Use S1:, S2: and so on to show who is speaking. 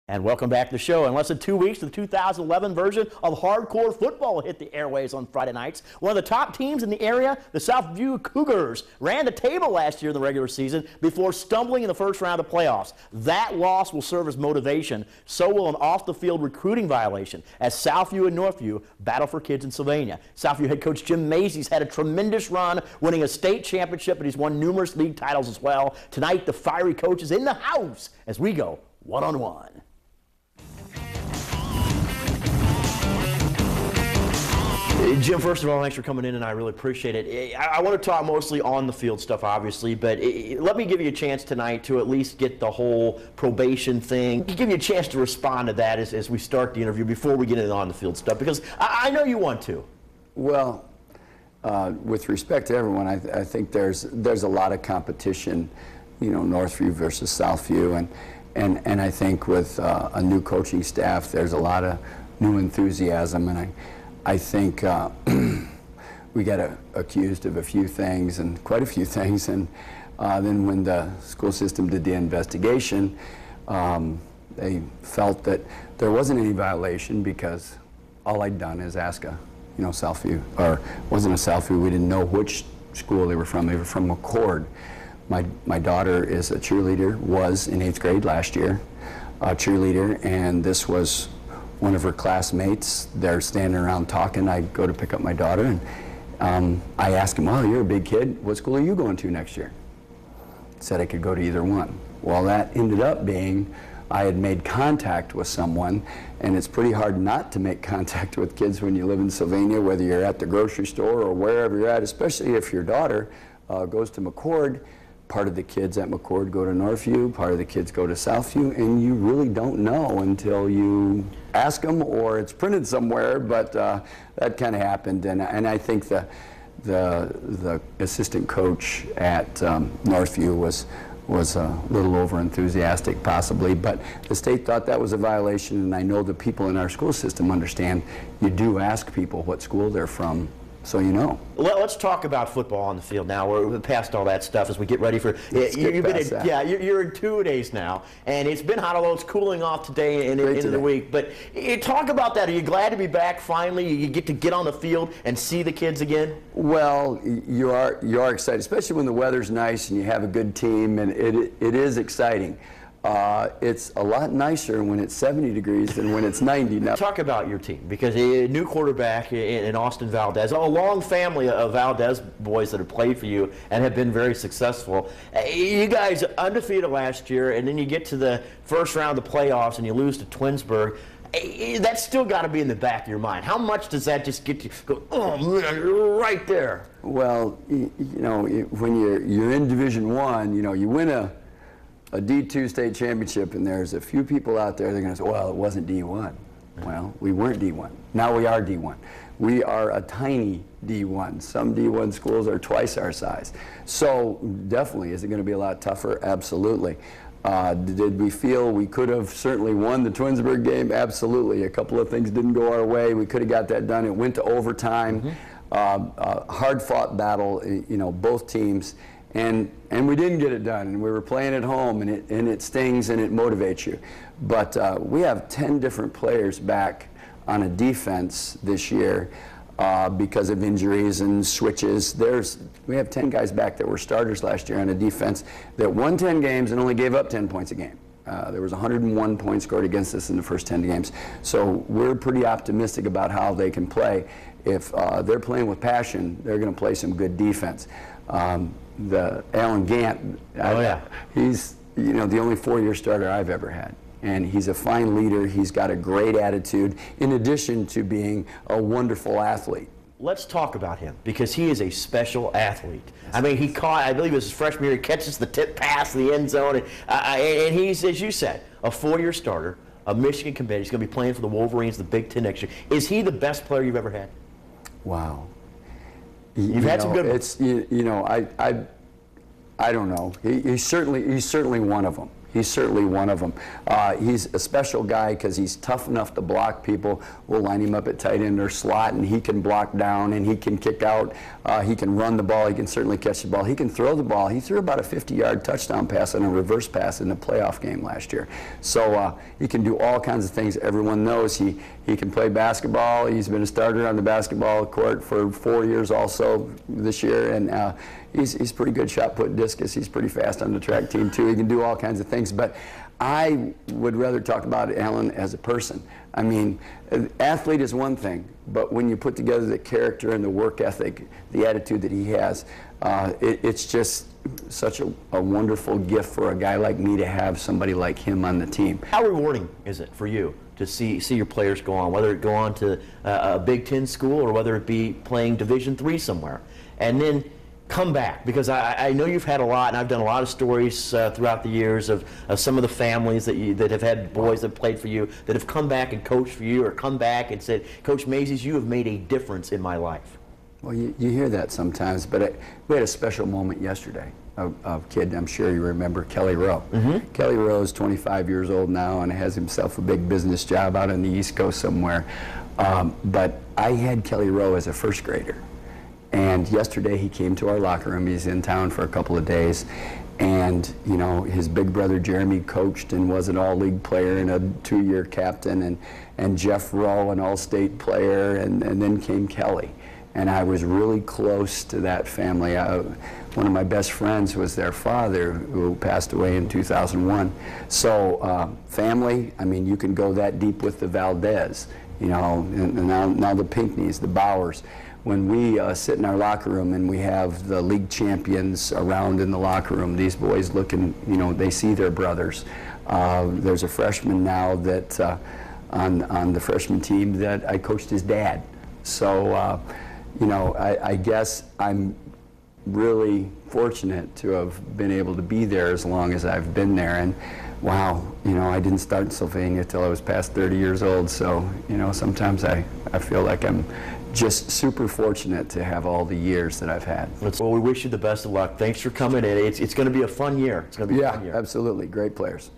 S1: And welcome back to the show. In less than 2 weeks, the 2011 version of hardcore football will hit the airways on Friday nights. One of the top teams in the area, the Southview Cougars, ran the table last year in the regular season before stumbling in the first round of playoffs. That loss will serve as motivation. So will an off-the-field recruiting violation as Southview and Northview battle for kids in Sylvania. Southview head coach Jim Mayzes had a tremendous run, winning a state championship, and he's won numerous league titles as well. Tonight, the fiery coach is in the house as we go one-on-one. Jim, first of all, thanks for coming in, and I really appreciate it. I want to talk mostly on the field stuff, obviously, but let me give you a chance tonight to at least get the whole probation thing. Give you a chance to respond to that as we start the interview before we get into on the field stuff, because I know you want to.
S2: Well, with respect to everyone, I think there's a lot of competition, you know, Northview versus Southview, and I think with a new coaching staff, there's a lot of new enthusiasm, and I think we got accused of a few things, and quite a few things, and then when the school system did the investigation, they felt that there wasn't any violation because all I'd done is ask a, you know, Southview, or it wasn't a Southview, we didn't know which school they were from McCord. My daughter is a cheerleader, was in 8th grade last year, a cheerleader, and this was one of her classmates. They're standing around talking. I go to pick up my daughter, and I asked him, "Well, you're a big kid. What school are you going to next year?" Said I could go to either one. Well, that ended up being I had made contact with someone, and it's pretty hard not to make contact with kids when you live in Sylvania, whether you're at the grocery store or wherever you're at, especially if your daughter goes to McCord. Part of the kids at McCord go to Northview, part of the kids go to Southview, and you really don't know until you ask them or it's printed somewhere, but that kind of happened, and I think the assistant coach at Northview was a little over enthusiastic possibly, but the state thought that was a violation, and I know the people in our school system understand you do ask people what school they're from, so you know.
S1: Let's talk about football on the field now. We're past all that stuff as we get ready for. You're in 2 days now, and it's been hot, although it's cooling off today and into the week. But talk about that. Are you glad to be back finally? You get on the field and see the kids again?
S2: Well, you are excited, especially when the weather's nice and you have a good team, and it is exciting. It's a lot nicer when it's 70 degrees than when it's 90 now.
S1: Talk about your team, because a new quarterback in Austin Valdez, a long family of Valdez boys that have played for you and have been very successful. You guys undefeated last year, and then you get to the first round of the playoffs and you lose to Twinsburg. That's still got to be in the back of your mind. How much does that just get you go, oh man, you're right there?
S2: Well, you know, when you're in Division I, you know, you win a D2 state championship, and there's a few people out there that are going to say, well, it wasn't D1. Well, we weren't D1. Now we are D1. We are a tiny D1. Some D1 schools are twice our size. So definitely, is it going to be a lot tougher? Absolutely. Did we feel we could have certainly won the Twinsburg game? Absolutely. A couple of things didn't go our way. We could have got that done. It went to overtime. Hard-fought battle, you know, both teams. And we didn't get it done, and we were playing at home, and it stings and it motivates you. But we have 10 different players back on a defense this year because of injuries and switches. We have 10 guys back that were starters last year on a defense that won 10 games and only gave up 10 points a game. There was 101 points scored against us in the first 10 games. So we're pretty optimistic about how they can play. If they're playing with passion, they're going to play some good defense. The Alan Gant, he's, you know, the only 4-year starter I've ever had, and he's a fine leader. He's got a great attitude in addition to being a wonderful athlete.
S1: Let's talk about him, because he is a special athlete. I mean, he caught, I believe it was his freshman year, he catches the tip pass in the end zone, and he's, as you said, a 4-year starter, a Michigan commit. He's going to be playing for the Wolverines, the Big Ten next year. Is he the best player you've ever had?
S2: Wow.
S1: You've had some good ones.
S2: It's, you know, I don't know. He's certainly one of them. He's certainly one of them. He's a special guy because he's tough enough to block people. We'll line him up at tight end or slot, and he can block down, and he can kick out. He can run the ball. He can certainly catch the ball. He can throw the ball. He threw about a 50-yard touchdown pass on a reverse pass in the playoff game last year. So he can do all kinds of things. Everyone knows he can play basketball. He's been a starter on the basketball court for 4 years also this year, and he's pretty good shot put, discus. He's pretty fast on the track team too. He can do all kinds of things. But I would rather talk about Alan as a person. I mean, athlete is one thing, but when you put together the character and the work ethic, the attitude that he has, it's just such a wonderful gift for a guy like me to have somebody like him on the team.
S1: How rewarding is it for you to see your players go on, whether it go on to a Big Ten school or whether it be playing Division III somewhere, and then come back? Because I know you've had a lot, and I've done a lot of stories throughout the years of some of the families that have had boys that played for you that have come back and coached for you, or come back and said, Coach Mayzes, you have made a difference in my life.
S2: Well, you hear that sometimes, but we had a special moment yesterday. A kid, I'm sure you remember, Kelly Rowe.
S1: Mm-hmm.
S2: Kelly Rowe is 25 years old now and has himself a big business job out on the East Coast somewhere. But I had Kelly Rowe as a first grader. And yesterday he came to our locker room. He's in town for a couple of days. And, you know, his big brother Jeremy coached and was an all-league player and a 2-year captain. And Jeff Rowe, an all-state player. And then came Kelly. And I was really close to that family. One of my best friends was their father, who passed away in 2001. So family, I mean, you can go that deep with the Valdez, you know, and now the Pinckneys, the Bowers. When we sit in our locker room and we have the league champions around in the locker room, these boys looking, you know, they see their brothers. There's a freshman now that on the freshman team that I coached his dad. So, you know, I guess I'm really fortunate to have been able to be there as long as I've been there. And wow, you know, I didn't start in Sylvania till I was past 30 years old. So, you know, sometimes I feel like I'm just super fortunate to have all the years that I've had.
S1: Well, we wish you the best of luck. Thanks for coming in. It's going to be a fun year. It's going to be a fun year.
S2: Yeah, absolutely. Great players.